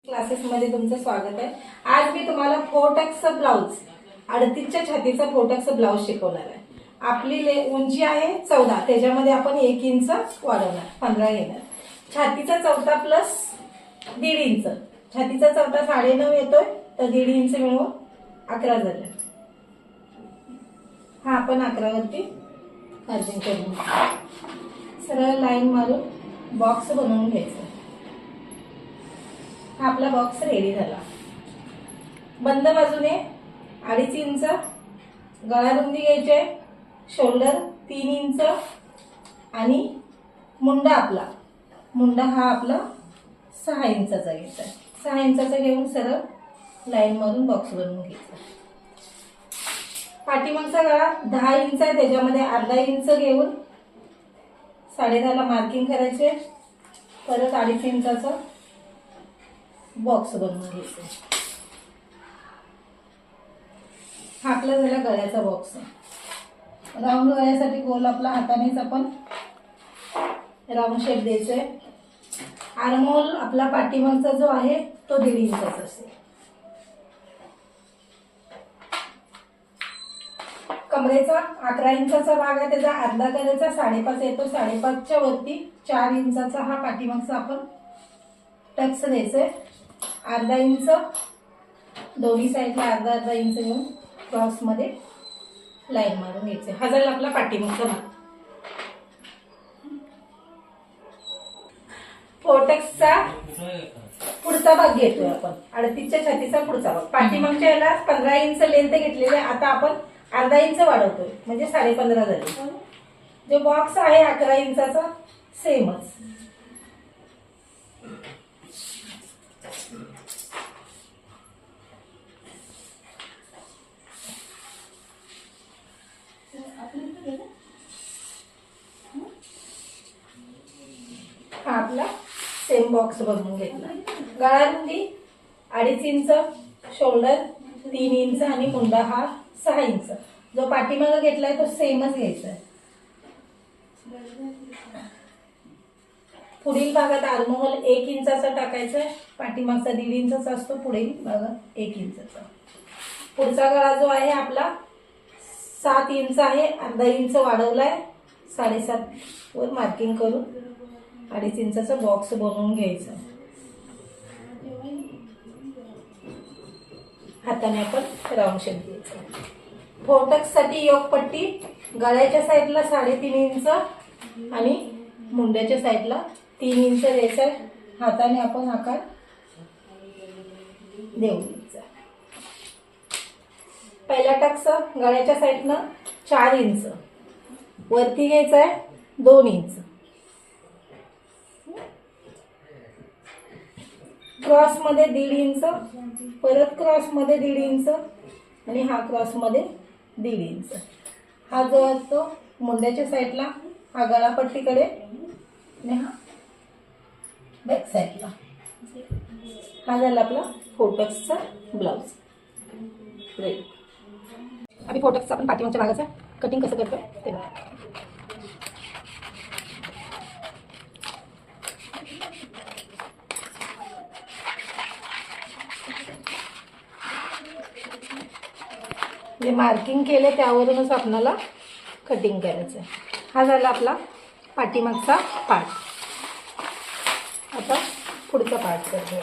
क्लासेसमध्ये तुमचं स्वागत आहे। आज मी तुम्हाला फोरटक्सचा ब्लाउज 38च्या छातीचा फोरटक्सचा ब्लाउज शिकवणार आहे। आपली उंची आहे 14, त्याच्यामध्ये आपण 1 इंच वाढवणार, 15 घेणार। छातीचा चौथा प्लस 1.5 इंच, छातीचा चौथा 9.5 येतोय, तर 1.5 इंच मिळून 11 झाले। हा आपण 11 वरती मार्जिन करून सरळ लाईन मारून बॉक्स बनवून घ्यायचा। हा आपला बॉक्स रेडी झाला। बंद बाजूने 2.5 इंच गळा रुंदी घ्यायचे, शोल्डर 3 इंच आणि मुंडा हा आपला 6 इंचाचा घ्यायचा। 6 इंचाचा घेऊन सरळ लाईन मारून बॉक्स बनवून घ्यायचा। पाठीमागचा गळा 10 इंच आहे, त्याच्यामध्ये अर्धा इंच घेऊन 10.5 ला मार्किंग करायचे, परत 2.5 इंचाचा बॉक्स बनवून घ्यायचा। हा आपला झाला गळ्याचा बॉक्स। राऊंड गळ्यासाठी गोल आपला हातानेच आपण राऊंड शेप द्यायचा। आर्महोल आपला पाठीमागचा जो आहे तो 1.5 इंचाचा असेल। कमरेचा 11 इंचाचा भाग आहे, त्याचा अर्धा करायचा, 5.5 येतो। 5.5च्या वरती 4 इंचाचा हा पाठीमागचा आपण टक्स द्यायचा। अर्धा इंच दोन्ही साईडला अर्धा इंच घेऊन क्रॉस मध्ये लाईन मारून घ्यायचे। हा झाला आपला पाठीमागचा भाग। फोरटक्सचा पुढचा भाग घेतोय आपण, 38च्या छातीचा पुढचा भाग। पाठीमागच्या याला 15 इंच लेंथ घेतलेली आहे, आता आपण अर्धा इंच वाढवतोय, म्हणजे 15.5 झाले। जो बॉक्स आहे 11 इंचाचा सेमच। हा आपला सेम बॉक्स बनवून घेतला। गळा रुंदी 2.5 इंच, शोल्डर 3 इंच आणि मुंडा हा 6 इंच। जो पाठीमागे घेतलाय तो सेमच घ्यायचा आहे। पुढील भागात आर्महोल 1 इंचाचा टाकायचा आहे, पाठीमागचा 1.5 इंचाचा असतो, पुढील भागात 1 इंचाचा। पुढचा गळा जो आहे आपला 7 इंच आहे, अर्धा इंच वाढवलाय, 7.5 वर मार्किंग करून 2.5 इंचाचा बॉक्स बनवून घ्यायचा। हाताने आपण राऊंड शेप द्यायचा। फोरटक्स साठी योगपट्टी गळ्याच्या साईडला 3.5 इंच आणि मुंड्याच्या साईडला 3 इंच द्यायचा। हाताने आपण आकार देऊ द्यायचा। पहिला टक्स गळ्याच्या साईडनं 4 इंच वरती घ्यायचा आहे, 2 इंच क्रॉस मध्ये 1.5 इंच, परत क्रॉस मध्ये 1.5 इंच आणि हा क्रॉस मध्ये 1.5 इंच। हा जो असतो मुंड्याच्या साईडला, हा गळापट्टीकडे आणि हा बॅक साईडला। हा झाला आपला फोरटक्सचा ब्लाउज रेडी। आम्ही फोरटक्सचा आपण पाठीमागच्या भागाचा कटिंग कसं करतो ते बघा। जे मार्किंग केले त्यावरूनच आपल्याला कटिंग करायचं आहे। हा झाला आपला पाठीमागचा पार्ट। आता पुढचा पार्ट करतो।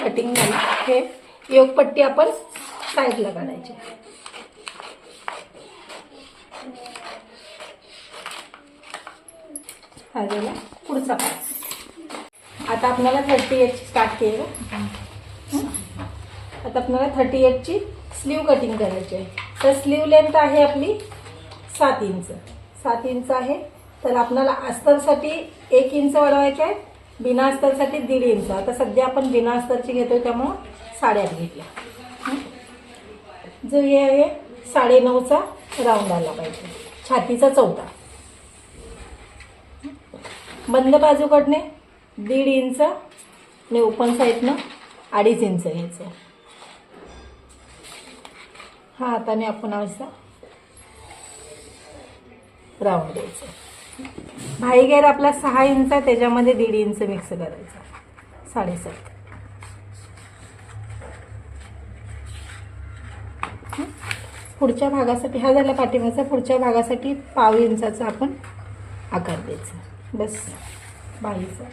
कटिंग झाली, हे योगपट्टी आपण साईडला काढायची। हा झाला पुढचा पार्ट। आता आपल्याला 38 स्टार्ट केलं। आता आपल्याला 38 ची स्लीव कटिंग करायची आहे। तर स्लीव लेंथ आहे आपली 7 इंच। 7 इंच आहे, तर आपल्याला अस्तरसाठी 1 इंच वाढवायचे आहे, बिना अस्तरसाठी 1.5 इंच। आता सध्या आपण बिना अस्तरची घेतोय, त्यामुळं 8.5 घेतल्या। जो हे आहे 9.5चा राऊंड आला पाहिजे। छातीचा चौथा, बंद बाजूकडने 1.5 इंच आणि ओपन साईडनं 2.5 इंच घ्यायचं। हा हाताने आपण असा राऊंड द्यायचा. भाई घेर आपला 6 इंच आहे, त्याच्यामध्ये 1.5 इंच मिक्स करायचा, 7.5. पुढच्या भागासाठी हा झाला पाठीमागचा, पुढच्या भागासाठी पाव इंचाचा आपण आकार द्यायचा. बस भाईचा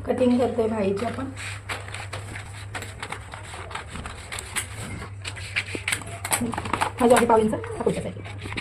कटिंग करतोय भाईची आपण. हा जो आहे पाव इंच हा पुढच्या साईड.